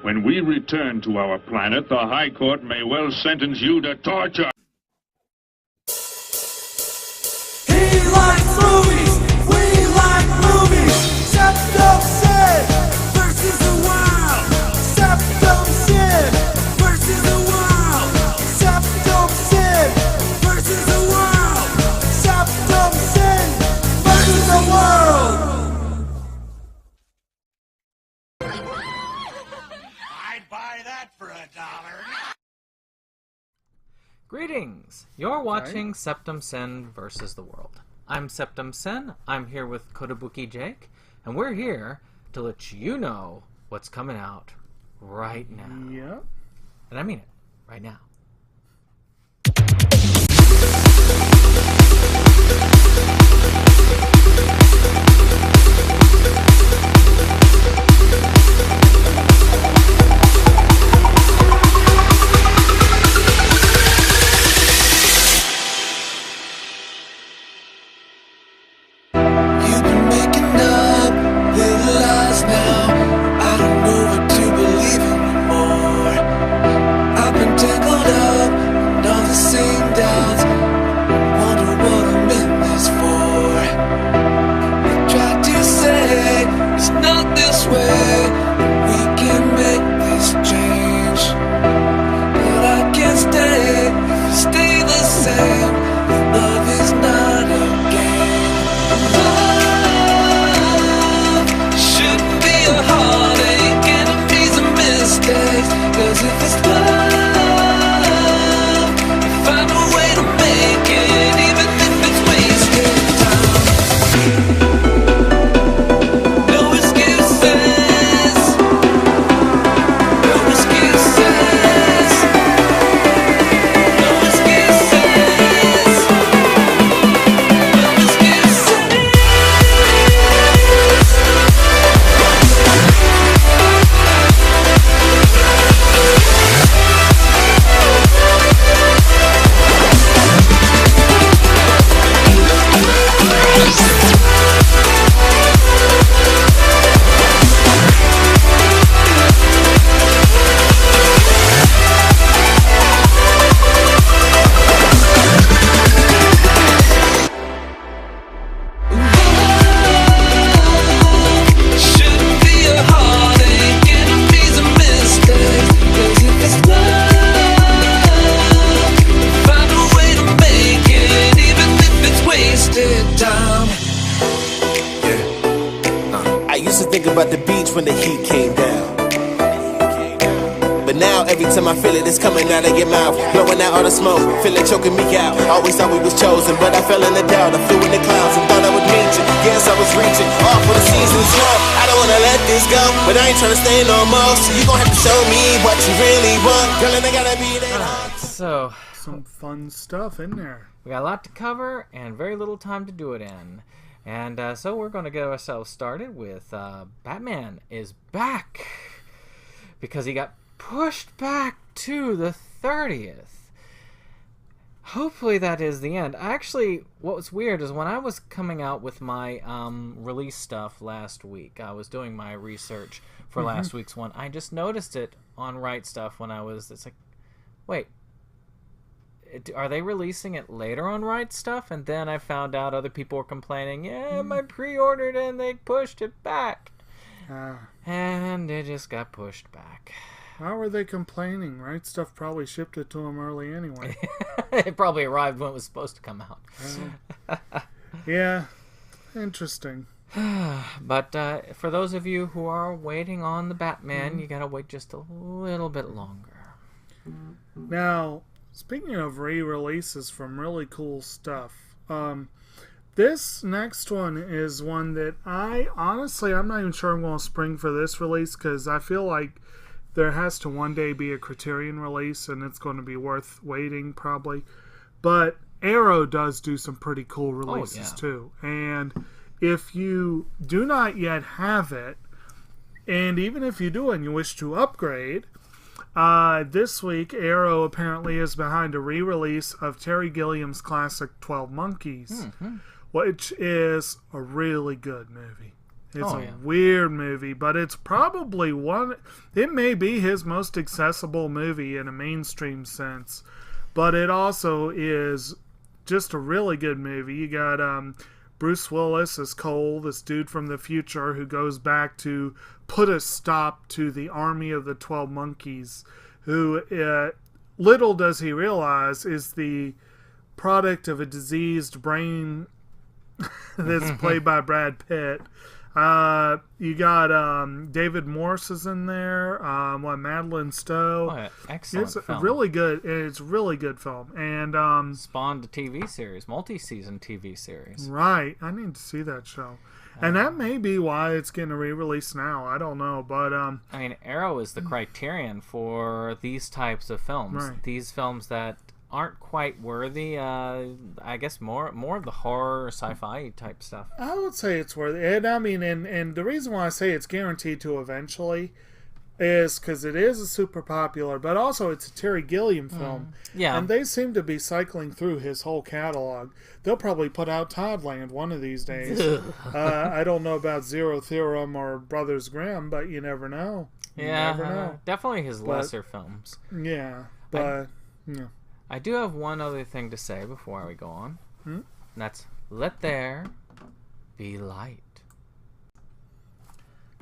When we return to our planet, the High Court may well sentence you to torture. He likes movies, we like movies. SeptumSin versus the world. SeptumSin versus the world. SeptumSin versus the world. SeptumSin versus the world. I'd buy that for $1. Greetings! You're watching SeptumSin versus the world. I'm SeptumSin, I'm here with Kotobuki Jake, and we're here to let you know what's coming out right now. Yep. And I mean it, right now. You've been making up little lies now. I don't know what to believe anymore. I've been tangled up in all the same doubts. Wonder what I'm in this for. I tried to say it's not this way. We can make this change, but I can't stay if you stay the same. Love is not a game. Love shouldn't be a heartache, enemies and mistakes. 'Cause if it's love, you find a way to make it, even if it's wasted time. No excuses. No excuses. No excuses. No excuses. Shouldn't be a heartache, enemies and mistakes. 'Cause if it's love, find a way to make it, even if it's wasted time. I used to think about the beach when the heat came down. But now every time I feel it, it's coming out of your mouth, blowing out all the smoke, feel it choking me out. Always thought we was chosen, but I fell in the doubt. I flew in the clouds and thought I would meet you. Guess I was reaching off for the season's love. I don't wanna let this go, but I ain't trying to stay no more. So you gon' have to show me what you really want. Girl, and I gotta be that. So, Some fun stuff in there. we got a lot to cover and very little time to do it in. And so we're going to get ourselves started with Batman is back because he got pushed back to the 30th. Hopefully that is the end. Actually, what was weird is when I was coming out with my release stuff last week, I was doing my research for last week's one. I just noticed it on Right Stuff when I was, it's like, wait, are they releasing it later on Right Stuff? And then I found out other people were complaining, yeah, I pre-ordered it and they pushed it back. And it just got pushed back. How are they complaining? Right Stuff probably shipped it to them early anyway. It probably arrived when it was supposed to come out. Yeah, interesting. But for those of you who are waiting on the Batman, you gotta wait just a little bit longer. Now, speaking of re-releases from really cool stuff, this next one is one that I'm not even sure I'm going to spring for this release because I feel like there has to one day be a Criterion release and it's going to be worth waiting probably. But Arrow does do some pretty cool releases too. And if you do not yet have it, and even if you do and you wish to upgrade, this week Arrow apparently is behind a re-release of Terry Gilliam's classic 12 Monkeys, which is a really good movie. It's a weird movie, but it's probably it may be his most accessible movie in a mainstream sense, but it also is just a really good movie. You got Bruce Willis as Cole, this dude from the future who goes back to put a stop to the army of the 12 monkeys, who little does he realize is the product of a diseased brain that's played by Brad Pitt. You got David Morse is in there. Madeline Stowe. Oh, yeah. Excellent. It's film. really good. It's a really good film, and spawned a TV series, multi-season TV series. Right, I need to see that show, and that may be why it's getting a re-release now. I don't know, but I mean, Arrow is the criterion for these types of films. Right. These films that aren't quite worthy. I guess more of the horror, sci-fi type stuff. I would say it's worth it. And I mean, and the reason why I say it's guaranteed to eventually is because it is a super popular, but also it's a Terry Gilliam film. Yeah. And they seem to be cycling through his whole catalog. They'll probably put out Toddland one of these days. I don't know about Zero Theorem or Brothers Grimm, but you never know. You never know. Definitely his lesser films. Yeah, but yeah. I do have one other thing to say before we go on. And that's let there be light.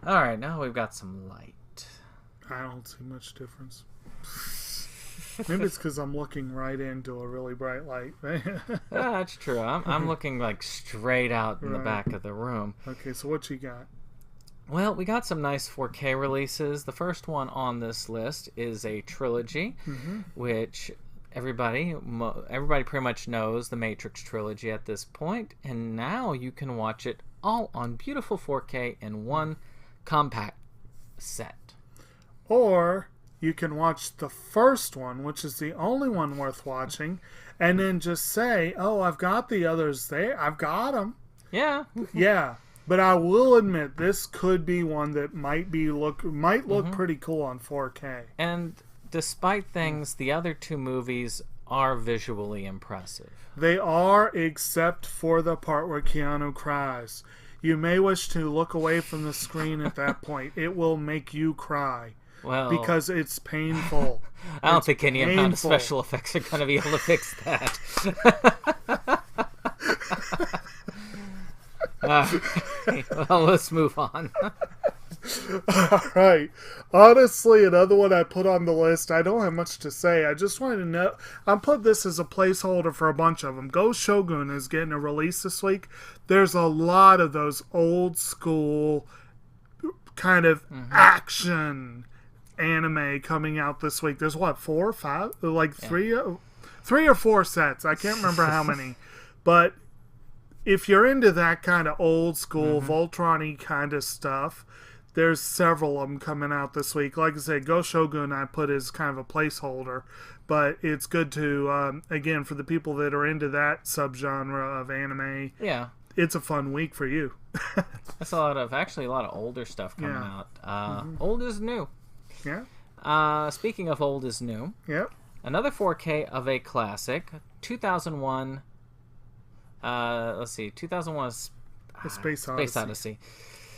Alright, now we've got some light. I don't see much difference. Maybe it's because I'm looking right into a really bright light. That's true. I'm looking like straight out in the back of the room. Okay, so what you got? Well, we got some nice 4K releases. The first one on this list is a trilogy, which everybody pretty much knows the Matrix trilogy at this point, and now you can watch it all on beautiful 4K in one compact set. Or you can watch the first one, which is the only one worth watching, and then just say, oh, I've got the others there. I've got them. Yeah. Yeah. But I will admit, this could be one that might look pretty cool on 4K. And despite things, the other two movies are visually impressive. They are, except for the part where Keanu cries. You may wish to look away from the screen at that point. It will make you cry. Well, because it's painful. I don't think any amount of special effects are going to be able to fix that. Well, let's move on. Alright. Honestly, another one I put on the list, I don't have much to say. I just wanted to know, I put this as a placeholder for a bunch of them. Ghost Shogun is getting a release this week. There's a lot of those old school kind of action anime coming out this week. There's what, 4 or 5? Like 3 or 4 sets. I can't remember how many. But if you're into that kind of old school Voltron-y kind of stuff, there's several of them coming out this week. Like I said, Ghost Shogun I put as kind of a placeholder, but it's good to, again, for the people that are into that subgenre of anime, it's a fun week for you. That's a lot of older stuff coming out. Old is new. Yeah. Speaking of old is new, another 4K of a classic, 2001. Let's see, 2001 is the Space Odyssey.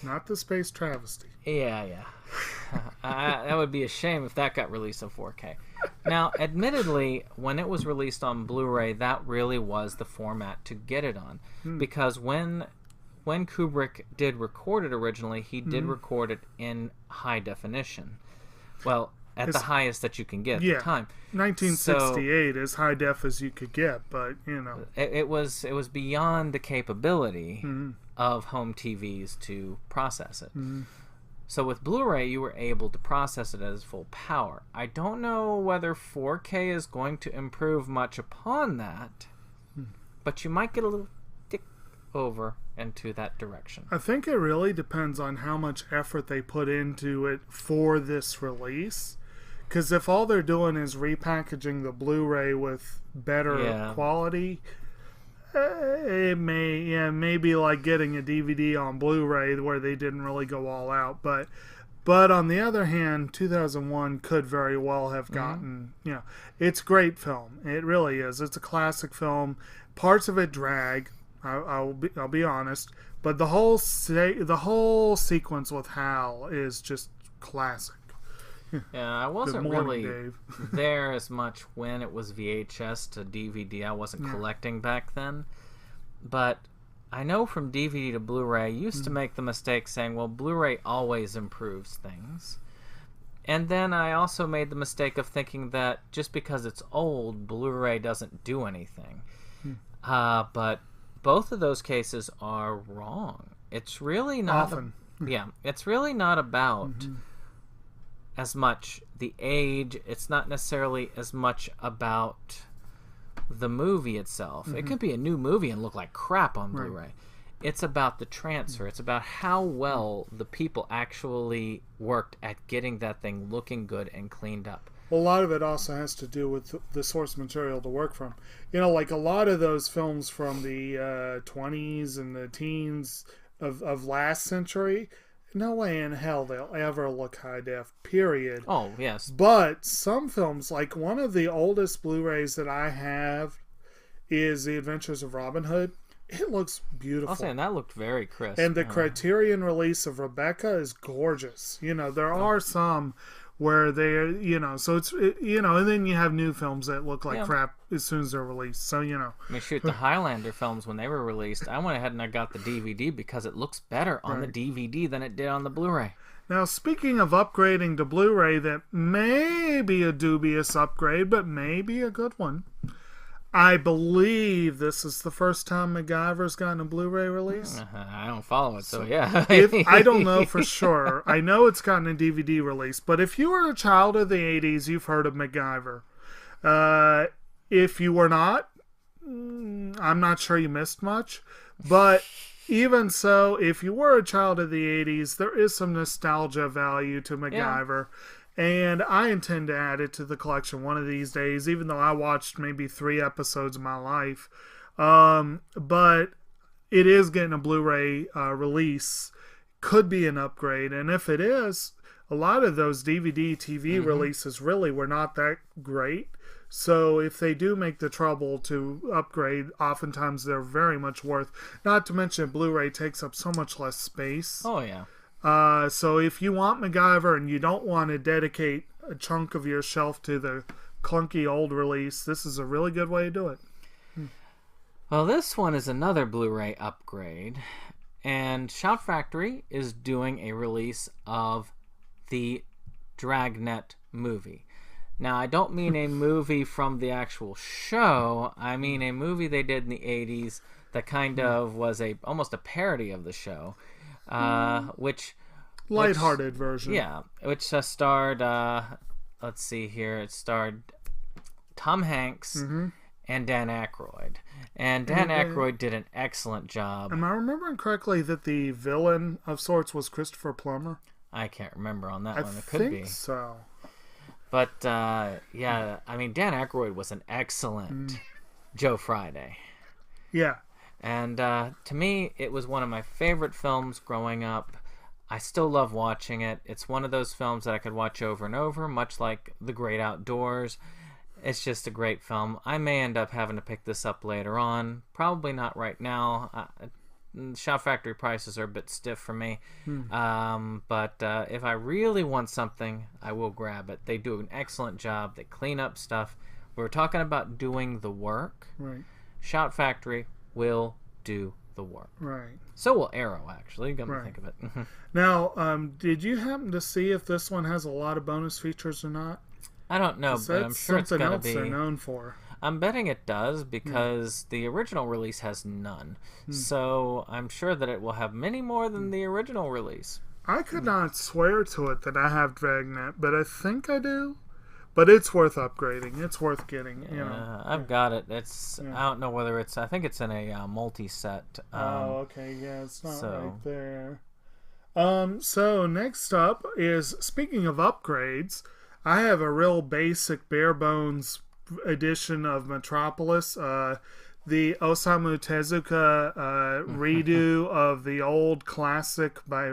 Not the Space Travesty. Yeah. That would be a shame if that got released in 4K. Now, admittedly, when it was released on Blu-ray, that really was the format to get it on. Because when Kubrick did record it originally, he did record it in high definition. Well, at the highest that you can get at the time. 1968 as high def as you could get, but you know, it was beyond the capability of home TVs to process it. So with Blu-ray, you were able to process it as full power. I don't know whether 4K is going to improve much upon that, but you might get a little tick over into that direction. I think it really depends on how much effort they put into it for this release. Because if all they're doing is repackaging the Blu-ray with better quality, it may be like getting a DVD on Blu-ray where they didn't really go all out. But on the other hand, 2001 could very well have gotten, it's a great film. It really is. It's a classic film. Parts of it drag. I'll be honest. But the whole sequence with Hal is just classic. Yeah, I wasn't Good morning, really Dave. there as much when it was VHS to DVD. I wasn't collecting back then. But I know from DVD to Blu-ray, I used to make the mistake saying, well, Blu-ray always improves things. And then I also made the mistake of thinking that just because it's old, Blu-ray doesn't do anything. But both of those cases are wrong. It's really not... Often. It's really not about as much the age. It's not necessarily as much about the movie itself. It could be a new movie and look like crap on Blu-ray. It's about the transfer. It's about how well the people actually worked at getting that thing looking good and cleaned up. Well, a lot of it also has to do with the source material to work from. Like a lot of those films from the 20s and the teens of last century, no way in hell they'll ever look high def, period. Oh, yes. But some films, like one of the oldest Blu-rays that I have is The Adventures of Robin Hood. It looks beautiful. I'll say, and that looked very crisp. And the Criterion release of Rebecca is gorgeous. There are some where they're, so it's, and then you have new films that look like crap as soon as they're released. So, I mean, shoot, the Highlander films, when they were released, I went ahead and I got the DVD because it looks better on the DVD than it did on the Blu-ray. Now, speaking of upgrading to Blu-ray, that may be a dubious upgrade, but maybe a good one. I believe this is the first time MacGyver's gotten a Blu-ray release. I don't follow it, so yeah. I don't know for sure. I know it's gotten a DVD release, but if you were a child of the 80s, you've heard of MacGyver. If you were not, I'm not sure you missed much. But even so, if you were a child of the 80s, there is some nostalgia value to MacGyver. Yeah. And I intend to add it to the collection one of these days, even though I watched maybe 3 episodes of my life. But it is getting a Blu-ray release. Could be an upgrade. And if it is, a lot of those DVD, TV releases really were not that great. So if they do make the trouble to upgrade, oftentimes they're very much worth. Not to mention Blu-ray takes up so much less space. Oh, yeah. So if you want MacGyver and you don't want to dedicate a chunk of your shelf to the clunky old release, this is a really good way to do it. Well, this one is another Blu-ray upgrade, and Shout Factory is doing a release of the Dragnet movie. Now, I don't mean a movie from the actual show. I mean a movie they did in the 80s that kind of was almost a parody of the show. Which lighthearted version. Yeah, which starred let's see here, it starred Tom Hanks and Dan Aykroyd. And Dan Aykroyd did an excellent job. Am I remembering correctly that the villain of sorts was Christopher Plummer? I can't remember on that one. It I could be. think so. But yeah, I mean, Dan Aykroyd was an excellent Joe Friday. Yeah. And to me, it was one of my favorite films growing up. I still love watching it. It's one of those films that I could watch over and over, much like The Great Outdoors. It's just a great film. I may end up having to pick this up later on. Probably not right now. Shout Factory prices are a bit stiff for me. But if I really want something, I will grab it. They do an excellent job. They clean up stuff. We were talking about doing the work. Right. Shout Factory will do the work. Right. So will Arrow, actually. Come to think of it. Now, did you happen to see if this one has a lot of bonus features or not? I don't know, but I'm sure it's going to be. Something else they're known for. I'm betting it does because the original release has none. So I'm sure that it will have many more than the original release. I could not swear to it that I have Dragnet, but I think I do. But it's worth upgrading. It's worth getting. I've got it. It's I don't know whether it's. I think it's in a multi-set. Okay. Yeah, it's not right there. So next up is, speaking of upgrades, I have a real basic, bare bones edition of Metropolis. The Osamu Tezuka redo of the old classic by.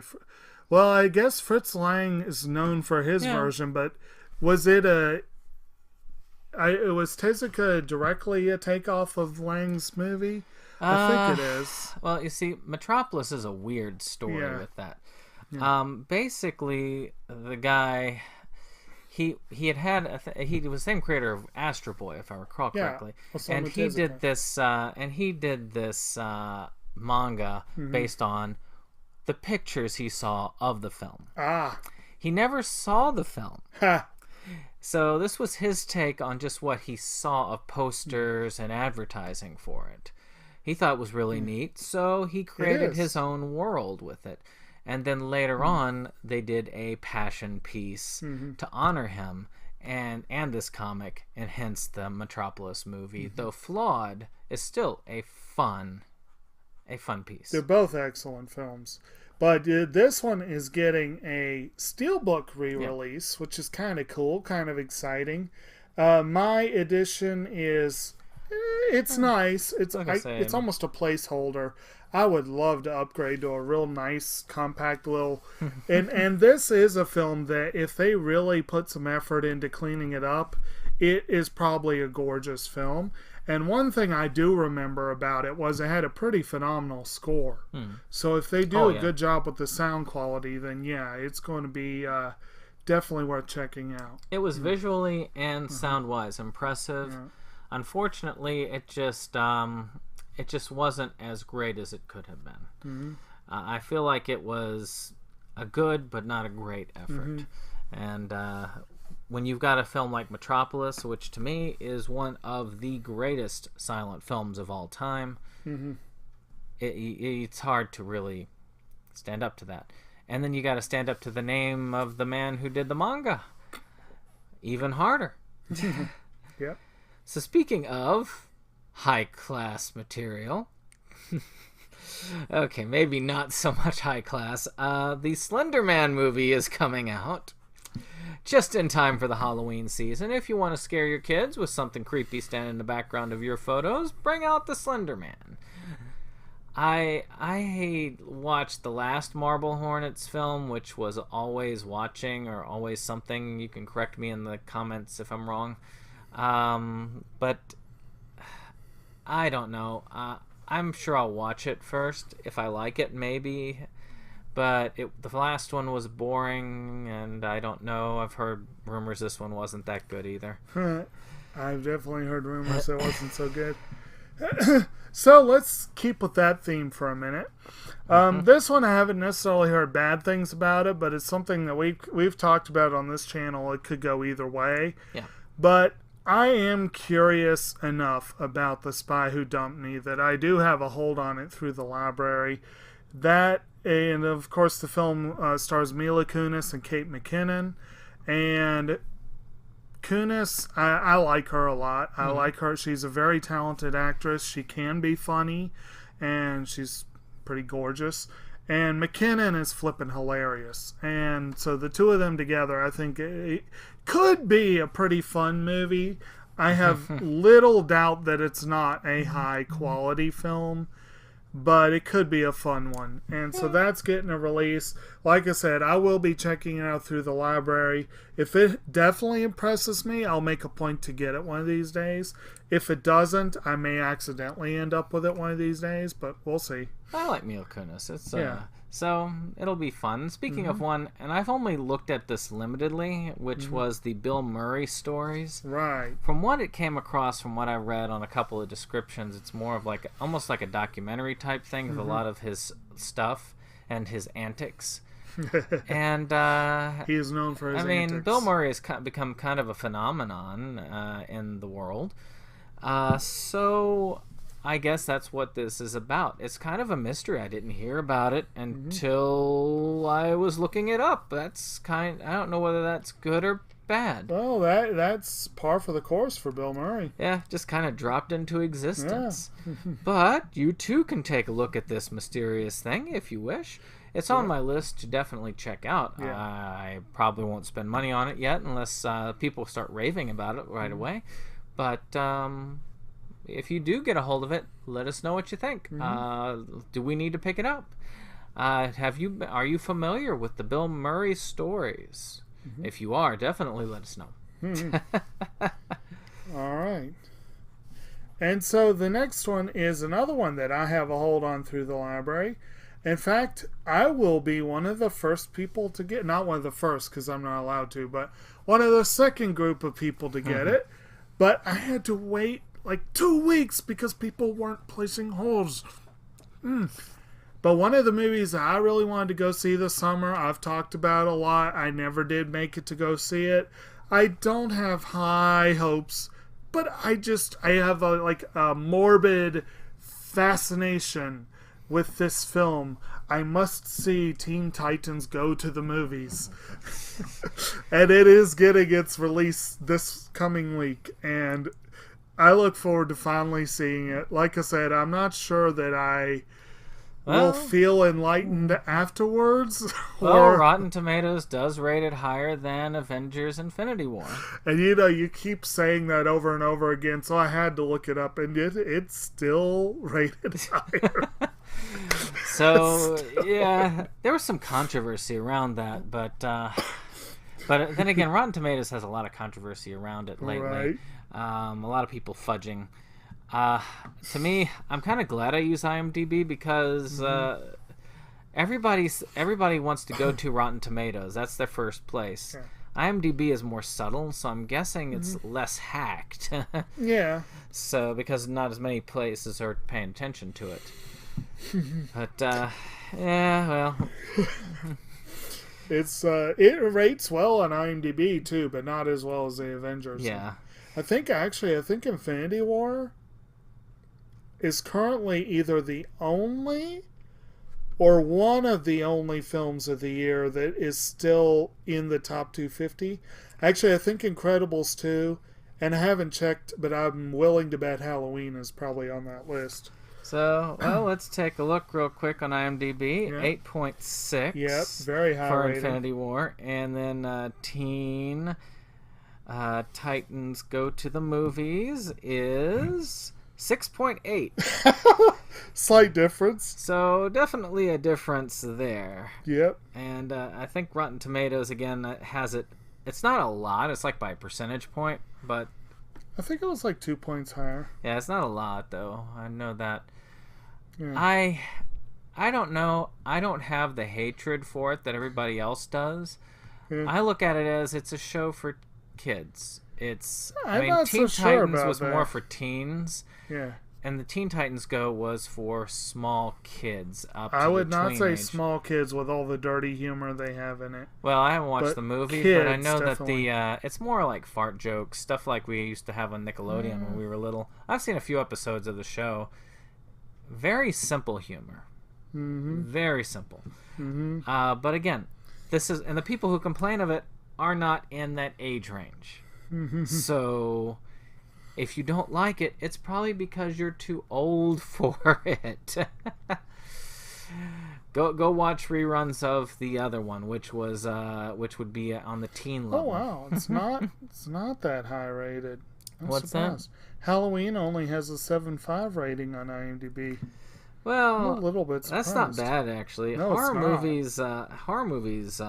Well, I guess Fritz Lang is known for his version, but. Was it was Tezuka directly a takeoff of Lang's movie? I think it is. Well, you see, Metropolis is a weird story with that. Yeah. Basically, the guy, he was the same creator of Astro Boy, if I recall correctly, and he did this manga based on the pictures he saw of the film. He never saw the film. So this was his take on just what he saw of posters and advertising for it. He thought it was really neat, so he created his own world with it. And then later on, they did a passion piece to honor him and this comic, and hence the Metropolis movie, though flawed, is still a fun piece. They're both excellent films. But this one is getting a Steelbook re-release, which is kind of cool, kind of exciting. My edition is... It's nice. It's almost a placeholder. I would love to upgrade to a real nice, compact little... and this is a film that if they really put some effort into cleaning it up, it is probably a gorgeous film. And one thing I do remember about it was it had a pretty phenomenal score. So if they do a good job with the sound quality, then yeah, it's going to be definitely worth checking out. It was visually and sound-wise impressive. Unfortunately, it just wasn't as great as it could have been. I feel like it was a good but not a great effort. And when you've got a film like Metropolis, which to me is one of the greatest silent films of all time, it's hard to really stand up to that. And then you got to stand up to the name of the man who did the manga. Even harder. Yep. So speaking of high-class material... okay, maybe not so much high-class. The Slender Man movie is coming out. Just in time for the Halloween season. If you want to scare your kids with something creepy standing in the background of your photos, bring out the Slender Man. I watched the last Marble Hornets film, which was Always Watching or Always Something. You can correct me in the comments if I'm wrong. But I don't know. I'm sure I'll watch it first. If I like it, maybe. But the last one was boring, and I don't know. I've heard rumors this one wasn't that good either. I've definitely heard rumors it wasn't so good. So let's keep with that theme for a minute. This one I haven't necessarily heard bad things about it, but it's something that we've talked about on this channel. It could go either way. Yeah. But I am curious enough about The Spy Who Dumped Me that I do have a hold on it through the library. That, and of course the film stars Mila Kunis and Kate McKinnon. And Kunis, I like her a lot. I like her. She's a very talented actress. She can be funny, and she's pretty gorgeous. And McKinnon is flippin' hilarious. And so the two of them together, I think it could be a pretty fun movie. I have little doubt that it's not a high-quality film, but it could be a fun one. And so that's getting a release. Like I said, I will be checking it out through the library. If it definitely impresses me, I'll make a point to get it one of these days. If it doesn't, I may accidentally end up with it one of these days, but we'll see. I like Mila Kunis. It's so it'll be fun. Speaking of one, and I've only looked at this limitedly, which was the Bill Murray stories. Right. From what it came across, from what I read on a couple of descriptions, it's more of like almost like a documentary type thing with a lot of his stuff and his antics. And he is known for his antics. Bill Murray has become kind of a phenomenon in the world. So I guess that's what this is about. It's kind of a mystery. I didn't hear about it until I was looking it up. I don't know whether that's good or bad. Well, that's par for the course for Bill Murray. Yeah, just kind of dropped into existence. Yeah. But you too can take a look at this mysterious thing if you wish. It's on my list to definitely check out. Yeah. I probably won't spend money on it yet unless people start raving about it right away. But if you do get a hold of it, let us know what you think. Do we need to pick it up? Are you familiar with the Bill Murray stories? If you are, definitely let us know. All right. And so the next one is another one that I have a hold on through the library. In fact, I will be one of the first people to get, not one of the first because I'm not allowed to, but one of the second group of people to get it. But I had to wait like 2 weeks because people weren't placing holds. But one of the movies that I really wanted to go see this summer, I've talked about a lot. I never did make it to go see it. I don't have high hopes, but I have a morbid fascination with this film. I must see Teen Titans Go to the movies. And it is getting its release this coming week. And I look forward to finally seeing it. Like I said, I'm not sure that I will feel enlightened afterwards. Well, Rotten Tomatoes does rate it higher than Avengers Infinity War. And you keep saying that over and over again, so I had to look it up, and it's still rated higher. So, yeah, there was some controversy around that, but then again, Rotten Tomatoes has a lot of controversy around it lately. Right. A lot of people fudging. To me, I'm kind of glad I use IMDb because everybody wants to go to Rotten Tomatoes. That's their first place. Yeah. IMDb is more subtle, so I'm guessing it's less hacked. Yeah. So because not as many places are paying attention to it. But yeah, well, it rates well on IMDb too, but not as well as the Avengers. yeah. I think Infinity War is currently either the only or one of the only films of the year that is still in the top 250. Actually, I think Incredibles 2, and I haven't checked, but I'm willing to bet Halloween is probably on that list. So, well, let's take a look real quick on IMDb. Yeah. 8.6. Yep, very high for rating. Infinity War, and then Teen Titans Go to the Movies is 6.8. Slight difference. So definitely a difference there. Yep. And I think Rotten Tomatoes again has it. It's not a lot. It's like by a percentage point, but I think it was like 2 points higher. yeah, it's not a lot though. I know that. Yeah. I don't know. I don't have the hatred for it that everybody else does. Yeah. I look at it as it's a show for kids. It's I'm not Teen so sure Titans about was that. more for teens, Yeah. and the Teen Titans Go was for small kids up to I would the not tween say age. small kids with all the dirty humor they have in it. Well, I haven't watched but the movie, but I kids, know definitely. that it's more like fart jokes, stuff like we used to have on Nickelodeon when we were little. I've seen a few episodes of the show. Very simple humor. Mm-hmm. Very simple. Mm-hmm. But again, and the people who complain of it are not in that age range. So if you don't like it, it's probably because you're too old for it. Go watch reruns of the other one, which would be on the teen level. Oh wow, it's not that high rated. I'm What's surprised. Halloween only has a 7.5 rating on IMDb. Well, I'm a little bit surprised. that's not bad actually. No, it's not. Horror movies,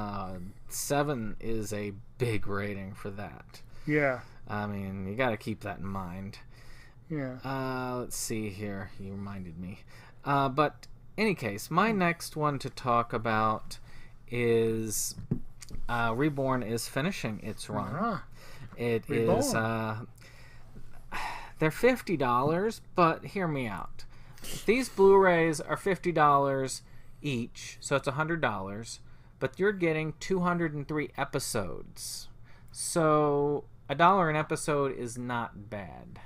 7 is a big rating for that. Yeah. I mean, you got to keep that in mind. Yeah. Let's see here. You reminded me. But any case, my next one to talk about is Reborn is finishing its run. Ah, It Reborn. is. They're $50, but hear me out. These Blu-rays are $50 each, so it's $100. But you're getting 203 episodes, so $1 an episode is not bad.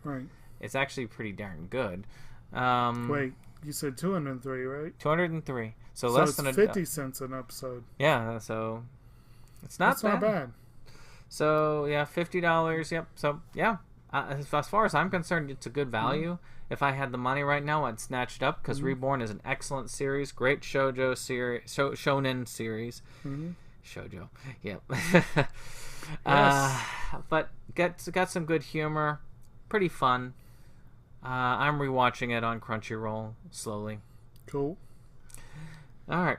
right. It's actually pretty darn good. Wait, you said 203, right? 203. So So less it's than 50 cents an episode. Yeah, so it's not That's bad. not bad. So yeah, $50. Yep. So yeah, as far as I'm concerned, it's a good value. If I had the money right now, I'd snatch it up because Reborn is an excellent series, great shoujo series, shonen series. Shoujo, yep. Yes. But got some good humor, pretty fun. I'm rewatching it on Crunchyroll slowly. Cool. All right.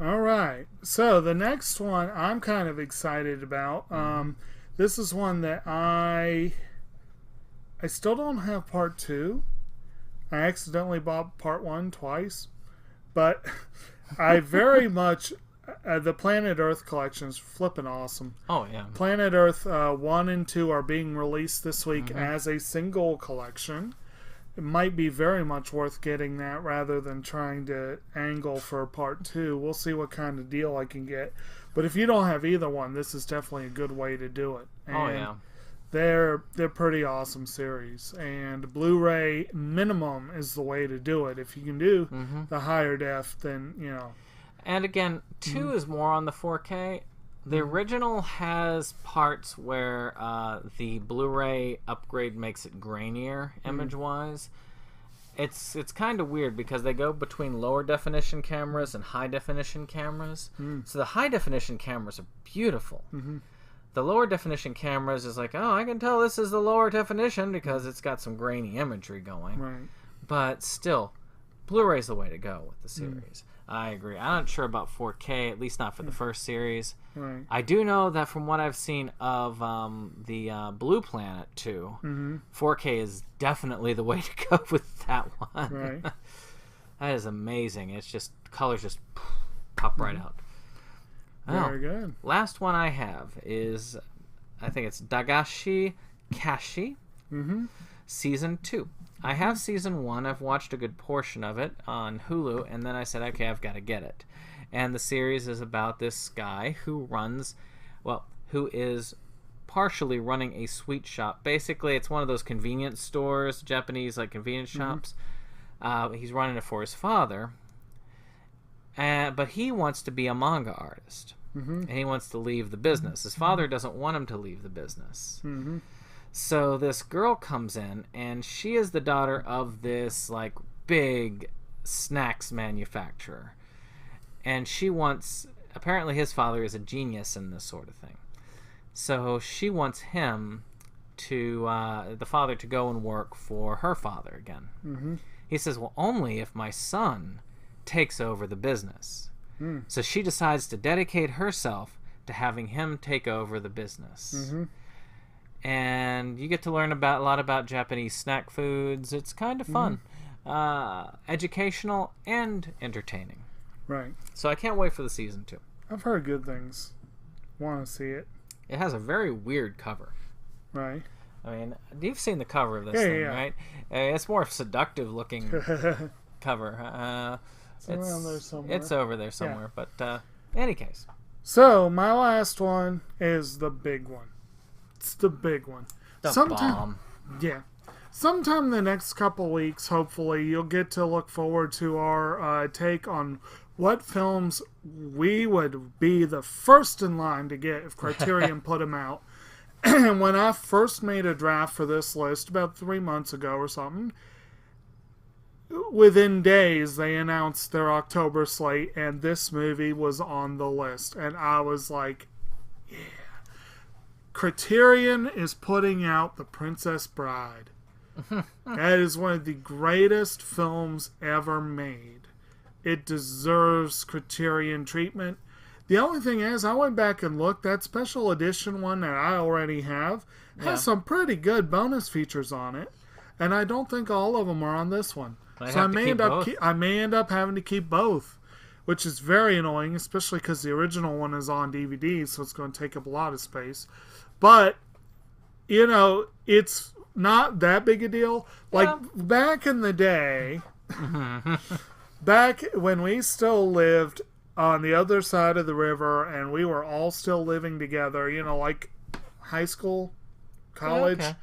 All right. So the next one I'm kind of excited about. This is one that I I still don't have part 2. I accidentally bought part 1 twice. But I very much... the Planet Earth collection is flipping awesome. Oh, yeah. Planet Earth 1 and 2 are being released this week as a single collection. It might be very much worth getting that rather than trying to angle for part 2. We'll see what kind of deal I can get. But if you don't have either one, this is definitely a good way to do it. And Oh, yeah. they're pretty awesome series. And Blu-ray minimum is the way to do it. If you can do the higher def, then, you know. And again, 2 is more on the 4K. The original has parts where the Blu-ray upgrade makes it grainier image-wise. It's kind of weird because they go between lower definition cameras and high definition cameras. So the high definition cameras are beautiful. The lower definition cameras is like, oh, I can tell this is the lower definition because it's got some grainy imagery going. Right. But still, Blu-ray's the way to go with the series. I agree. I'm not sure about 4K, at least not for the first series. Right. I do know that from what I've seen of the Blue Planet 2, 4K is definitely the way to go with that one. Right. That is amazing. It's just, colors just pop right out. Very good. Last one I have is, I think it's Dagashi Kashi, Season 2. I have Season 1. I've watched a good portion of it on Hulu, and then I said, okay, I've got to get it. And the series is about this guy who is partially running a sweet shop. Basically, it's one of those convenience stores, Japanese like convenience shops. He's running it for his father, but he wants to be a manga artist, and he wants to leave the business. His father doesn't want him to leave the business. So this girl comes in, and she is the daughter of this like big snacks manufacturer. And she wants, apparently his father is a genius in this sort of thing. So she wants him to, the father to go and work for her father again. He says, well, only if my son takes over the business. So she decides to dedicate herself to having him take over the business. And you get to learn a lot about Japanese snack foods. It's kind of fun. Educational and entertaining. Right. So I can't wait for the Season 2. I've heard good things. Want to see it. It has a very weird cover. Right. I mean, you've seen the cover of this thing, right? It's more seductive looking cover. It's around there somewhere. It's over there somewhere. But in any case. So, my last one is the big one. It's the big one. The bomb. Yeah. Sometime in the next couple weeks, hopefully, you'll get to look forward to our take on what films we would be the first in line to get if Criterion put them out. And when I first made a draft for this list about 3 months ago or something, within days they announced their October slate, and this movie was on the list. And I was like, yeah. Criterion is putting out The Princess Bride. That is one of the greatest films ever made. It deserves Criterion treatment. The only thing is, I went back and looked. That special edition one that I already have has some pretty good bonus features on it, and I don't think all of them are on this one. So I may end up having to keep both, which is very annoying, especially because the original one is on DVD, so it's going to take up a lot of space. But you know, it's not that big a deal. Like back in the day, back when we still lived on the other side of the river and we were all still living together, you know, like high school, college. Okay.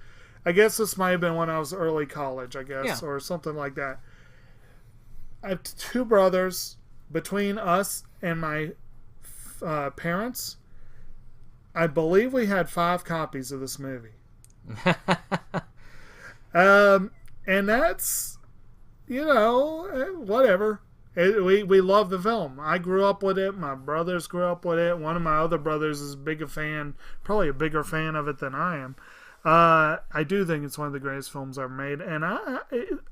I guess this might have been when I was early college, I guess, or something like that. I have 2 brothers. Between us and my parents, I believe we had 5 copies of this movie. And that's, you know, whatever. We love the film. I grew up with it. My brothers grew up with it. One of my other brothers is probably a bigger fan of it than I am. I do think it's one of the greatest films ever made, and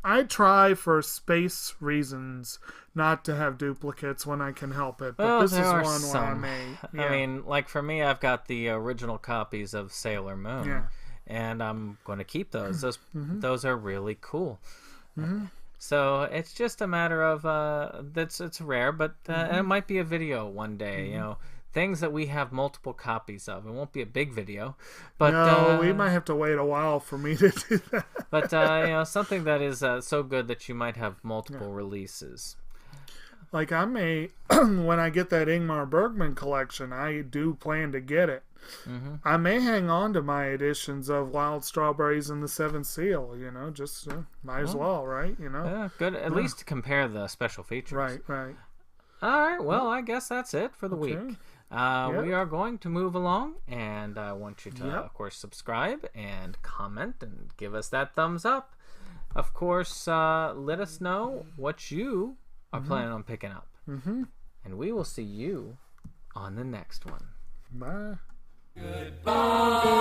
I try for space reasons not to have duplicates when I can help it. But this is one where I may. Yeah. I mean, like for me, I've got the original copies of Sailor Moon, and I'm going to keep those. Those are really cool. So it's just a matter of it's rare, but and it might be a video one day. You know, things that we have multiple copies of. It won't be a big video, but no, we might have to wait a while for me to do that. But you know, something that is so good that you might have multiple releases. Like I may, when I get that Ingmar Bergman collection, I do plan to get it. I may hang on to my editions of Wild Strawberries and the Seventh Seal. You know, just might as well, right? You know, Yeah, good. At least to compare the special features. right. All right. Well, I guess that's it for the week. Okay. We are going to move along, and I want you to, of course, subscribe and comment and give us that thumbs up. Of course, let us know what you are planning on picking up. And we will see you on the next one. Bye. Goodbye.